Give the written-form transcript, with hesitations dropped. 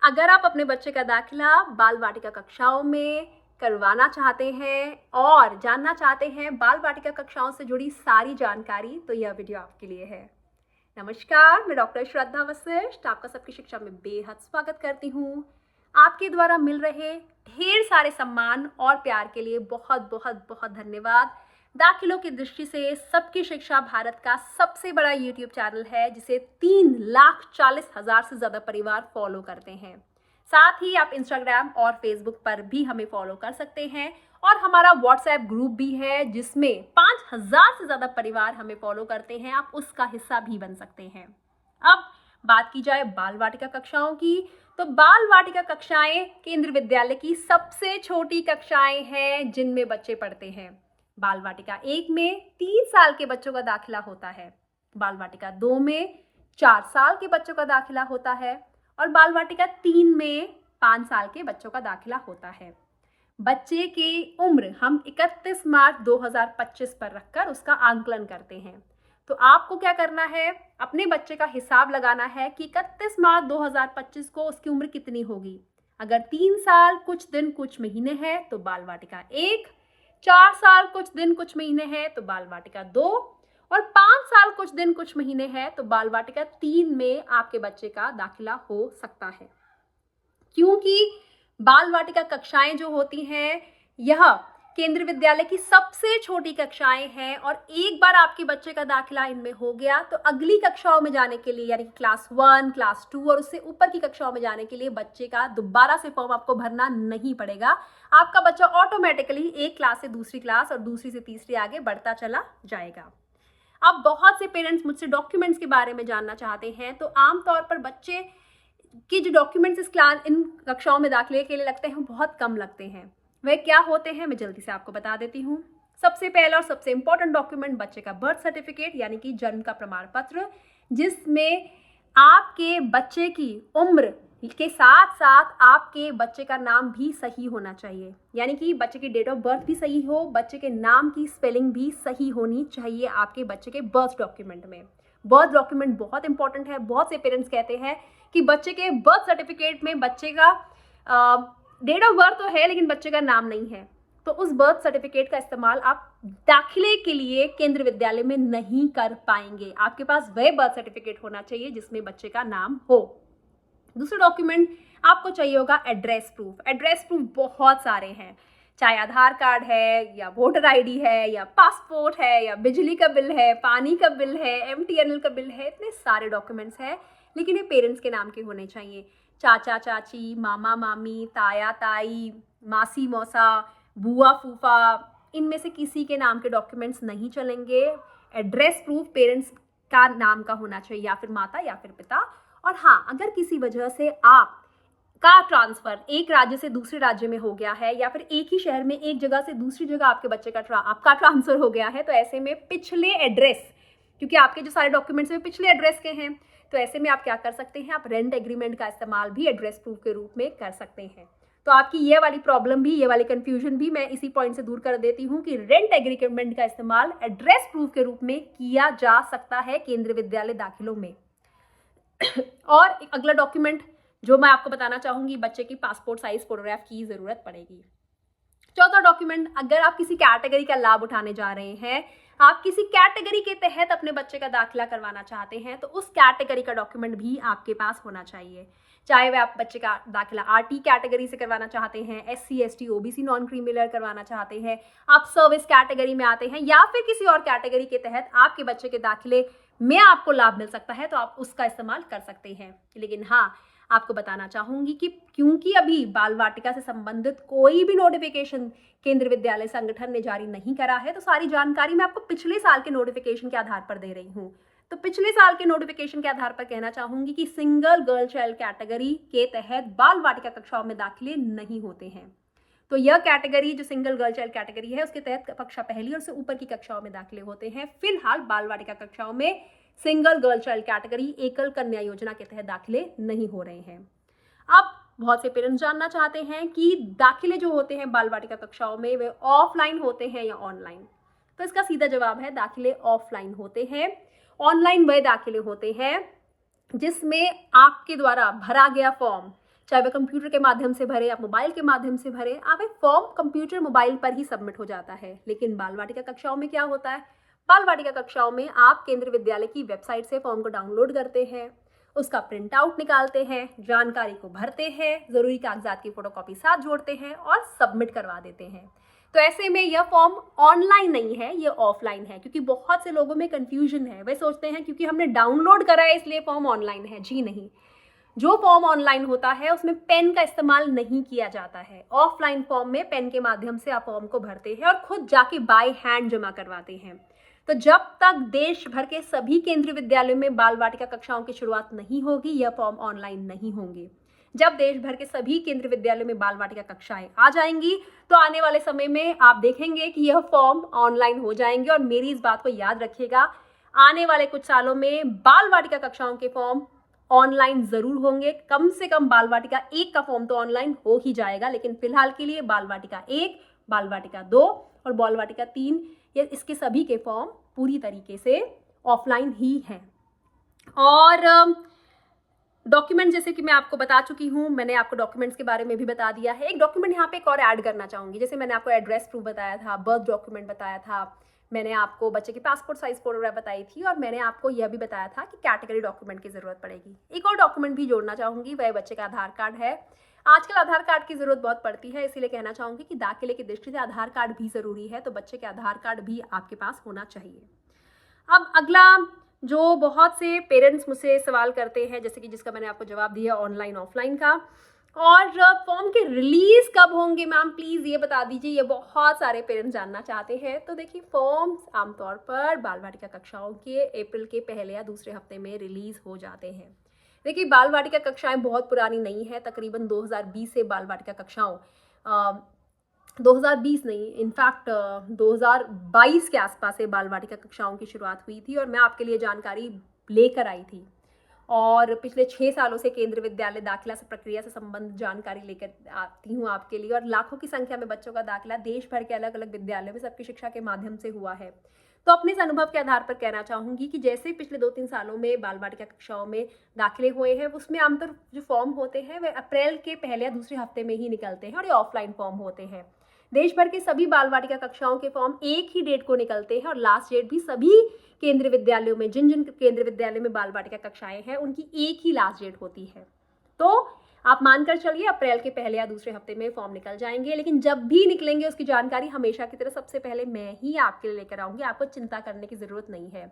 अगर आप अपने बच्चे का दाखिला बाल वाटिका कक्षाओं में करवाना चाहते हैं और जानना चाहते हैं बाल वाटिका कक्षाओं से जुड़ी सारी जानकारी, तो यह वीडियो आपके लिए है। नमस्कार, मैं डॉक्टर श्रद्धा वशिष्ठ आपका सबकी शिक्षा में बेहद स्वागत करती हूँ। आपके द्वारा मिल रहे ढेर सारे सम्मान और प्यार के लिए बहुत बहुत बहुत धन्यवाद। दाखिलों की दृष्टि से सबकी शिक्षा भारत का सबसे बड़ा यूट्यूब चैनल है, जिसे 3,40,000 से ज़्यादा परिवार फॉलो करते हैं। साथ ही आप इंस्टाग्राम और फेसबुक पर भी हमें फॉलो कर सकते हैं और हमारा व्हाट्सएप ग्रुप भी है, जिसमें 5,000 से ज़्यादा परिवार हमें फॉलो करते हैं। आप उसका हिस्सा भी बन सकते हैं। अब बात की जाए बाल वाटिका कक्षाओं की, तो बाल वाटिका कक्षाएं केंद्रीय विद्यालय की सबसे छोटी कक्षाएं हैं जिनमें बच्चे पढ़ते हैं। बाल वाटिका 1 में 3 साल के बच्चों का दाखिला होता है, बाल वाटिका 2 में 4 साल के बच्चों का दाखिला होता है और बाल वाटिका 3 में 5 साल के बच्चों का दाखिला होता है। बच्चे की उम्र हम 31 मार्च 2025 पर रखकर उसका आंकलन करते हैं। तो आपको क्या करना है, अपने बच्चे का हिसाब लगाना है कि 31 मार्च 2025 को उसकी उम्र कितनी होगी। अगर 3 साल कुछ दिन कुछ महीने है तो बाल वाटिका 1, 4 साल कुछ दिन कुछ महीने हैं तो बाल वाटिका 2 और 5 साल कुछ दिन कुछ महीने हैं तो बाल वाटिका 3 में आपके बच्चे का दाखिला हो सकता है। क्योंकि बाल वाटिका कक्षाएं जो होती हैं, यह केंद्रीय विद्यालय की सबसे छोटी कक्षाएं हैं और एक बार आपके बच्चे का दाखिला इनमें हो गया तो अगली कक्षाओं में जाने के लिए, यानी कि क्लास 1, क्लास 2 और उससे ऊपर की कक्षाओं में जाने के लिए बच्चे का दोबारा से फॉर्म आपको भरना नहीं पड़ेगा। आपका बच्चा ऑटोमेटिकली एक क्लास से दूसरी क्लास और दूसरी से तीसरी आगे बढ़ता चला जाएगा। अब बहुत से पेरेंट्स मुझसे डॉक्यूमेंट्स के बारे में जानना चाहते हैं, तो आमतौर पर बच्चे कि जो डॉक्यूमेंट्स इन कक्षाओं में दाखिले के लिए लगते हैं बहुत कम लगते हैं। वे क्या होते हैं, मैं जल्दी से आपको बता देती हूँ। सबसे पहला और सबसे इंपॉर्टेंट डॉक्यूमेंट बच्चे का बर्थ सर्टिफिकेट, यानी कि जन्म का प्रमाण पत्र, जिसमें आपके बच्चे की उम्र के साथ साथ आपके बच्चे का नाम भी सही होना चाहिए, यानी कि बच्चे की डेट ऑफ बर्थ भी सही हो, बच्चे के नाम की स्पेलिंग भी सही होनी चाहिए आपके बच्चे के बर्थ डॉक्यूमेंट में। बर्थ डॉक्यूमेंट बहुत इंपॉर्टेंट है। बहुत से पेरेंट्स कहते हैं कि बच्चे के बर्थ सर्टिफिकेट में बच्चे का डेट ऑफ बर्थ तो है लेकिन बच्चे का नाम नहीं है, तो उस बर्थ सर्टिफिकेट का इस्तेमाल आप दाखिले के लिए केंद्रीय विद्यालय में नहीं कर पाएंगे। आपके पास वह बर्थ सर्टिफिकेट होना चाहिए जिसमें बच्चे का नाम हो। दूसरा डॉक्यूमेंट आपको चाहिए होगा एड्रेस प्रूफ। एड्रेस प्रूफ बहुत सारे हैं, चाहे आधार कार्ड है या वोटर आईडी है या पासपोर्ट है या बिजली का बिल है, पानी का बिल है, एमटीएनएल का बिल है, इतने सारे डॉक्यूमेंट्स हैं, लेकिन ये पेरेंट्स के नाम के होने चाहिए। चाचा चाची, मामा मामी, ताया ताई, मासी मौसा, बुआ फूफा, इनमें से किसी के नाम के डॉक्यूमेंट्स नहीं चलेंगे। एड्रेस प्रूफ पेरेंट्स का नाम का होना चाहिए, या फिर माता या फिर पिता। और हाँ, अगर किसी वजह से आप का ट्रांसफर एक राज्य से दूसरे राज्य में हो गया है, या फिर एक ही शहर में एक जगह से दूसरी जगह आपके बच्चे का आपका ट्रांसफर हो गया है, तो ऐसे में पिछले एड्रेस, क्योंकि आपके जो सारे डॉक्यूमेंट्स हैं पिछले एड्रेस के हैं, तो ऐसे में आप क्या कर सकते हैं, आप रेंट एग्रीमेंट का इस्तेमाल भी एड्रेस प्रूफ के रूप में कर सकते हैं। तो आपकी ये वाली प्रॉब्लम भी, ये वाली कंफ्यूजन भी मैं इसी पॉइंट से दूर कर देती हूँ कि रेंट एग्रीमेंट का इस्तेमाल एड्रेस प्रूफ के रूप में किया जा सकता है केंद्रीय विद्यालय दाखिलों में। और अगला डॉक्यूमेंट जो मैं आपको बताना चाहूंगी, बच्चे की पासपोर्ट साइज फोटोग्राफ की जरूरत पड़ेगी। चौथा डॉक्यूमेंट, अगर आप किसी कैटेगरी का लाभ उठाने जा रहे हैं, आप किसी कैटेगरी के तहत अपने बच्चे का दाखिला करवाना चाहते हैं, तो उस कैटेगरी का डॉक्यूमेंट भी आपके पास होना चाहिए। चाहे वह आप बच्चे का दाखिला आरटी कैटेगरी से करवाना चाहते हैं, एससी एसटी ओबीसी नॉन क्रीमिलर करवाना चाहते हैं, आप सर्विस कैटेगरी में आते हैं, या फिर किसी और कैटेगरी के तहत आपके बच्चे के दाखिले में आपको लाभ मिल सकता है, तो आप उसका इस्तेमाल कर सकते हैं। लेकिन हाँ, आपको बताना चाहूंगी कि क्योंकि अभी बाल वाटिका से संबंधित कोई भी नोटिफिकेशन केंद्रीय विद्यालय संगठन ने जारी नहीं करा है, तो सारी जानकारी मैं आपको पिछले साल के नोटिफिकेशन के आधार पर दे रही हूँ। तो पिछले साल के नोटिफिकेशन के आधार पर कहना चाहूंगी कि सिंगल गर्ल चाइल्ड कैटेगरी के तहत बाल वाटिका कक्षाओं में दाखिले नहीं होते हैं। तो यह कैटेगरी जो सिंगल गर्ल चाइल्ड कैटेगरी है, उसके तहत कक्षा पहली और से ऊपर की कक्षाओं में दाखिले होते हैं। फिलहाल बाल वाटिका कक्षाओं में सिंगल गर्ल चाइल्ड कैटेगरी एकल कन्या योजना के तहत दाखिले नहीं हो रहे हैं। अब बहुत से पेरेंट्स जानना चाहते हैं कि दाखिले जो होते हैं बाल वाटिका कक्षाओं में, वे ऑफलाइन होते हैं या ऑनलाइन। तो इसका सीधा जवाब है, दाखिले ऑफलाइन होते हैं। ऑनलाइन वह दाखिले होते हैं जिसमें आपके द्वारा भरा गया फॉर्म चाहे वह कंप्यूटर के माध्यम से भरे या मोबाइल के माध्यम से भरे, आप एक फॉर्म कंप्यूटर मोबाइल पर ही सबमिट हो जाता है। लेकिन बाल वाटिका कक्षाओं में क्या होता है, बाल वाटिका कक्षाओं में आप केंद्रीय विद्यालय की वेबसाइट से फॉर्म को डाउनलोड करते हैं, उसका प्रिंट आउट निकालते हैं, जानकारी को भरते हैं, ज़रूरी कागजात की फोटोकॉपी साथ जोड़ते हैं और सबमिट करवा देते हैं। तो ऐसे में यह फॉर्म ऑनलाइन नहीं है, ये ऑफलाइन है, क्योंकि बहुत से लोगों में कंफ्यूजन है। वे सोचते हैं क्योंकि हमने डाउनलोड करा है इसलिए फॉर्म ऑनलाइन है। जी नहीं, जो फॉर्म ऑनलाइन होता है उसमें पेन का इस्तेमाल नहीं किया जाता है। ऑफलाइन फॉर्म में पेन के माध्यम से आप फॉर्म को भरते हैं और खुद जाके बाय हैंड जमा करवाते हैं। तो जब तक देश भर के सभी केंद्रीय विद्यालयों में बाल वाटिका कक्षाओं की शुरुआत नहीं होगी, यह फॉर्म ऑनलाइन नहीं होंगे। जब देश भर के सभी केंद्रीय विद्यालयों में बाल वाटिका कक्षाएं आ जाएंगी तो आने वाले समय में आप देखेंगे कि यह फॉर्म ऑनलाइन हो जाएंगे। और मेरी इस बात को याद रखिएगा, आने वाले कुछ सालों में बाल वाटिका कक्षाओं के फॉर्म ऑनलाइन जरूर होंगे। कम से कम बाल वाटिका 1 का फॉर्म तो ऑनलाइन हो ही जाएगा, लेकिन फिलहाल के लिए बाल वाटिका 1, बाल वाटिका 2 और बाल वाटिका 3, ये इसके सभी के फॉर्म पूरी तरीके से ऑफलाइन ही हैं। और डॉक्यूमेंट जैसे कि मैं आपको बता चुकी हूँ, मैंने आपको डॉक्यूमेंट्स के बारे में भी बता दिया है। एक डॉक्यूमेंट यहाँ पे एक और ऐड करना चाहूँगी। जैसे मैंने आपको एड्रेस प्रूफ बताया था, बर्थ डॉक्यूमेंट बताया था, मैंने आपको बच्चे की पासपोर्ट साइज फोटोग्राफ बताई थी, और मैंने आपको यह भी बताया था कि कैटेगरी डॉक्यूमेंट की ज़रूरत पड़ेगी। एक और डॉक्यूमेंट भी जोड़ना चाहूँगी, वह बच्चे का आधार कार्ड है। आजकल आधार कार्ड की ज़रूरत बहुत पड़ती है, इसीलिए कहना चाहूँगी कि दाखिले की दृष्टि से आधार कार्ड भी ज़रूरी है, तो बच्चे के आधार कार्ड भी आपके पास होना चाहिए। अब अगला जो बहुत से पेरेंट्स मुझसे सवाल करते हैं, जैसे कि जिसका मैंने आपको जवाब दिया ऑनलाइन ऑफलाइन का, और फॉर्म के रिलीज कब होंगे मैम प्लीज़ ये बता दीजिए, ये बहुत सारे पेरेंट्स जानना चाहते हैं। तो देखिए, फॉर्म्स आमतौर पर बाल वाटिका कक्षाओं के अप्रैल के पहले या दूसरे हफ्ते में रिलीज हो जाते हैं। देखिए, बाल वाटिका कक्षाएं बहुत पुरानी नहीं है, तकरीबन 2020 से बाल वाटिका कक्षाओं 2020 नहीं, इनफैक्ट 2022 के आसपास से बाल वाटिका कक्षाओं की शुरुआत हुई थी, और मैं आपके लिए जानकारी लेकर आई थी। और पिछले 6 सालों से केंद्रीय विद्यालय दाखिला से प्रक्रिया से संबंधित जानकारी लेकर आती हूँ आपके लिए, और लाखों की संख्या में बच्चों का दाखिला देश भर के अलग अलग विद्यालयों में सबकी शिक्षा के माध्यम से हुआ है। तो अपने इस अनुभव के आधार पर कहना चाहूँगी कि जैसे पिछले 2-3 सालों में बाल वाटिका कक्षाओं में दाखिले हुए हैं, उसमें आमतौर जो फॉर्म होते हैं वे अप्रैल के पहले या दूसरे हफ्ते में ही निकलते हैं, और ये ऑफलाइन फॉर्म होते हैं। देश भर के सभी बाल वाटिका कक्षाओं के फॉर्म एक ही डेट को निकलते हैं, और लास्ट डेट भी सभी केंद्रीय विद्यालयों में, जिन जिन केंद्रीय विद्यालयों में बाल वाटिका कक्षाएं हैं, उनकी एक ही लास्ट डेट होती है। तो आप मानकर चलिए अप्रैल के पहले या दूसरे हफ्ते में फॉर्म निकल जाएंगे, लेकिन जब भी निकलेंगे उसकी जानकारी हमेशा की तरह सबसे पहले मैं ही आपके लिए लेकर आऊंगी। आपको चिंता करने की जरूरत नहीं है।